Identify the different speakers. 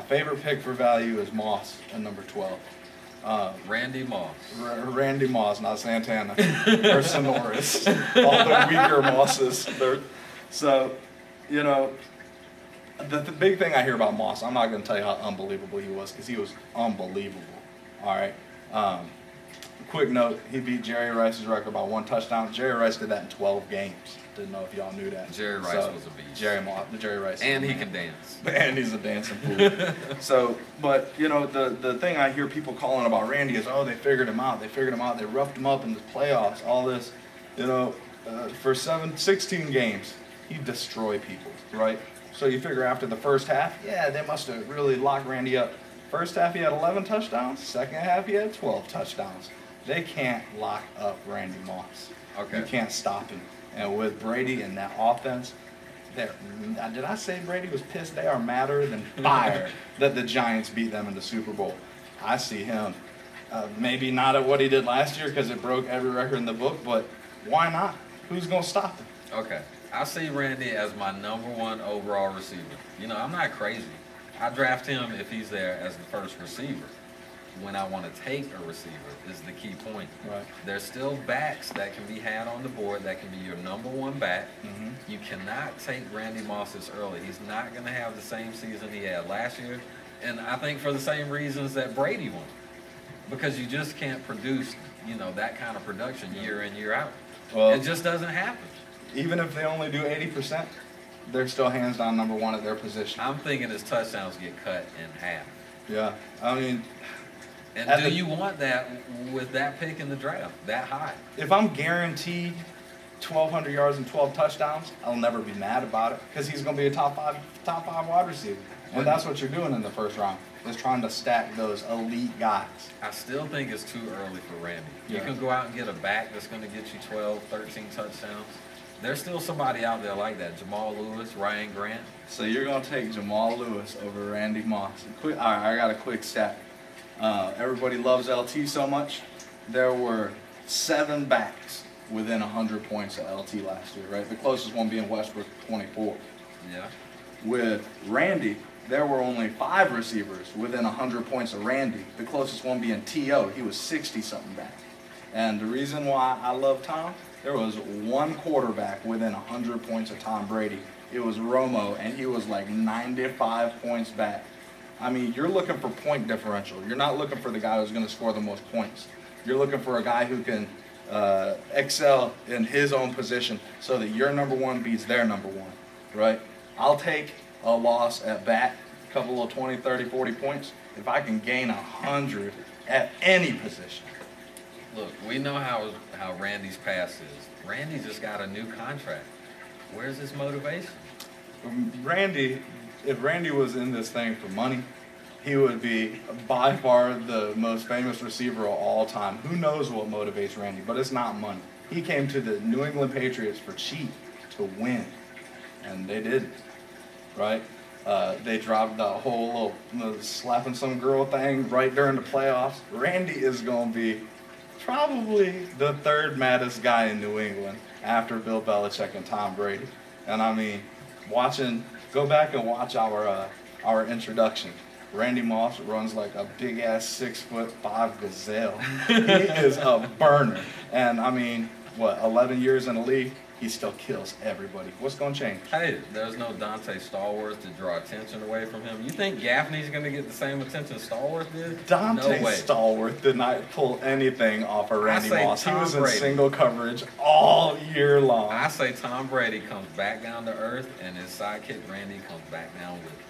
Speaker 1: favorite pick for value is Moss at number 12.
Speaker 2: Randy Moss.
Speaker 1: Randy Moss, not Santana or Sonoris. All the weaker Mosses. So, you know, the big thing I hear about Moss, I'm not going to tell you how unbelievable he was, because he was unbelievable. All right. Quick note, he beat Jerry Rice's record by 1 touchdown. Jerry Rice did that in 12 games. Didn't know if y'all knew that.
Speaker 2: Jerry Rice was a beast.
Speaker 1: Jerry Rice.
Speaker 2: And he can dance.
Speaker 1: And he's a dancing fool. So, but, you know, the thing I hear people calling about Randy is, oh, they figured him out. They figured him out. They roughed him up in the playoffs, all this. You know, for 16 games, he destroyed people, right? So you figure after the first half, yeah, they must have really locked Randy up. First half, he had 11 touchdowns. Second half, he had 12 touchdowns. They can't lock up Randy Moss.
Speaker 2: Okay.
Speaker 1: You can't stop him. And with Brady and that offense, did I say Brady was pissed? They are madder than fire that the Giants beat them in the Super Bowl. I see him. Maybe not at what he did last year because it broke every record in the book, but why not? Who's going to stop him?
Speaker 2: Okay. I see Randy as my #1 overall receiver. You know, I'm not crazy. I draft him if he's there as the first receiver. When I want to take a receiver is the key point.
Speaker 1: Right.
Speaker 2: There's still backs that can be had on the board that can be your #1 back.
Speaker 1: Mm-hmm.
Speaker 2: You cannot take Randy Moss this early. He's not going to have the same season he had last year. And I think for the same reasons that Brady won. Because you just can't produce, you know, that kind of production year in, year out.
Speaker 1: Well,
Speaker 2: it just doesn't happen.
Speaker 1: Even if they only do 80%, they're still hands down #1 at their position.
Speaker 2: I'm thinking his touchdowns get cut in half.
Speaker 1: Yeah. I mean...
Speaker 2: And do you want that with that pick in the draft, that high?
Speaker 1: If I'm guaranteed 1,200 yards and 12 touchdowns, I'll never be mad about it because he's going to be a top five wide receiver. And that's what you're doing in the first round, is trying to stack those elite guys.
Speaker 2: I still think it's too early for Randy. You
Speaker 1: Yeah.
Speaker 2: can go out and get a back that's going to get you 12, 13 touchdowns. There's still somebody out there like that, Jamal Lewis, Ryan Grant.
Speaker 1: So you're going to take Jamal Lewis over Randy Moss. All right, I got a quick stat. Everybody loves LT so much. There were 7 backs within 100 points of LT last year, right? The closest one being Westbrook, 24.
Speaker 2: Yeah.
Speaker 1: With Randy, there were only 5 receivers within 100 points of Randy. The closest one being T.O. He was 60-something back. And the reason why I love Tom, there was 1 quarterback within 100 points of Tom Brady. It was Romo, and he was like 95 points back. I mean, you're looking for point differential. You're not looking for the guy who's going to score the most points. You're looking for a guy who can excel in his own position so that your #1 beats their #1, right? I'll take a loss at bat, a couple of 20, 30, 40 points, if I can gain 100 at any position.
Speaker 2: Look, we know how Randy's past is. Randy just got a new contract. Where's his motivation?
Speaker 1: If Randy was in this thing for money, he would be by far the most famous receiver of all time. Who knows what motivates Randy, but it's not money. He came to the New England Patriots for cheap, to win, and they didn't, right? They dropped the whole little slapping some girl thing right during the playoffs. Randy is going to be probably the 3rd maddest guy in New England after Bill Belichick and Tom Brady. And I mean, go back and watch our introduction. Randy Moss runs like a big-ass 6'5" gazelle. He is a burner. And I mean, 11 years in the league, he still kills everybody. What's going to change?
Speaker 2: Hey, there's no Dante Stallworth to draw attention away from him. You think Gaffney's going to get the same attention Stallworth did?
Speaker 1: Dante
Speaker 2: No way.
Speaker 1: Stallworth did not pull anything off of Randy Moss. He
Speaker 2: Tom
Speaker 1: was in
Speaker 2: Brady.
Speaker 1: single coverage all year long.
Speaker 2: I say Tom Brady comes back down to earth, and his sidekick Randy comes back down with him.